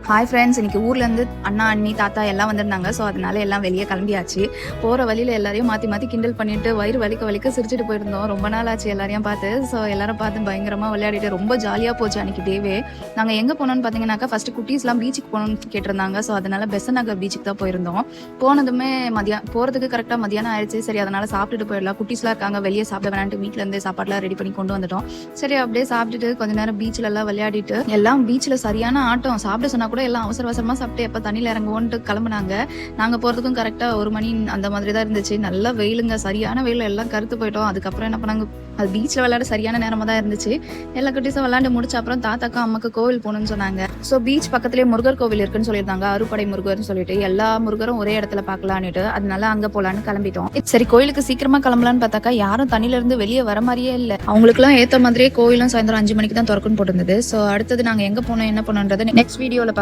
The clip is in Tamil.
ஹாய் ஃப்ரெண்ட்ஸ், இன்னைக்கு ஊர்லேருந்து அண்ணா அண்ணி தாத்தா எல்லாம் வந்திருந்தாங்க. ஸோ அதனால எல்லாம் வெளியே கிளம்பியாச்சு. போகிற வழியில் எல்லாரையும் மாற்றி மாற்றி கிண்டல் பண்ணிட்டு வயிறு வலிக்க சிரிச்சுட்டு போயிருந்தோம். ரொம்ப நாள் ஆச்சு எல்லாரையும் பார்த்து. ஸோ எல்லாரும் பார்த்து பயங்கரமாக விளையாடிட்டு ரொம்ப ஜாலியாக போச்சு அன்றைக்கி டேவே. நாங்கள் எங்கே போனோம்னு பார்த்தீங்கன்னாக்கா ஃபஸ்ட்டு குட்டீஸ்லாம் பீச்சுக்கு போகணும்னு கேட்டிருந்தாங்க. ஸோ அதனால் பெசன் நகர் பீச்சுக்கு தான் போயிருந்தோம். போனதுமே போகிறதுக்கு கரெக்டாக மதியானம் ஆயிடுச்சு. சரி, அதனால் சாப்பிட்டுட்டு போயிடலாம். குட்டீஸ்லாம் இருக்காங்க, வெளியே சாப்பிட வேணான்ட்டு வீட்டிலேருந்து சாப்பாடுலாம் ரெடி பண்ணி கொண்டு வந்துட்டோம். சரி, அப்படியே சாப்பிட்டுட்டு கொஞ்ச நேரம் பீச்சில் எல்லாம் விளையாடிட்டு எல்லாம் பீச்சில் சரியான ஆட்டம். சாப்பிட சொன்னா கூட எல்லாம் அவசரமா சாப்பிட்டு எப்ப தண்ணியில இறங்குவோன்ட்டு கிளம்புனாங்க. நாங்க போறதுக்கும் கரெக்டா 1 மணி அந்த மாதிரி தான் இருந்துச்சு. நல்லா வெயிலுங்க, சரியான வெயில், எல்லாம் கருத்து போயிட்டோம். அதுக்கப்புறம் என்ன பண்ணாங்க, அது பீச்ல விளையாட சரியான நேரமா தான் இருந்துச்சு. எல்லா குட்டீஸும் விளையாண்டு முடிச்ச அப்புறம் தாத்தாக்கா அம்மாக்கு கோவில் போகணும்னு சொன்னாங்க. ஸோ பீச் பக்கத்துலேயே முருகர் கோவில் இருக்குன்னு சொல்லியிருந்தாங்க, அறுபடை முருகர்னு சொல்லிட்டு. எல்லா முருகரும் ஒரே இடத்துல பார்க்கலான்னுட்டு அதனால அங்க போலான்னு கிளம்பிட்டோம். சரி, கோயிலுக்கு சீக்கிரமா கிளம்பலான்னு பார்த்தாக்கா யாரும் தண்ணியில இருந்து வெளியே வர மாதிரியே இல்லை. அவங்களுக்குலாம் ஏத்த மாதிரியே கோயிலும் சாயந்தரம் 5 மணிக்கு தான் திறக்குன்னு போட்டிருந்தது. ஸோ அடுத்தது நாங்க எங்க போனோம் என்ன பண்ணோன்றது நெக்ஸ்ட் வீடியோல பார்க்கலாம்.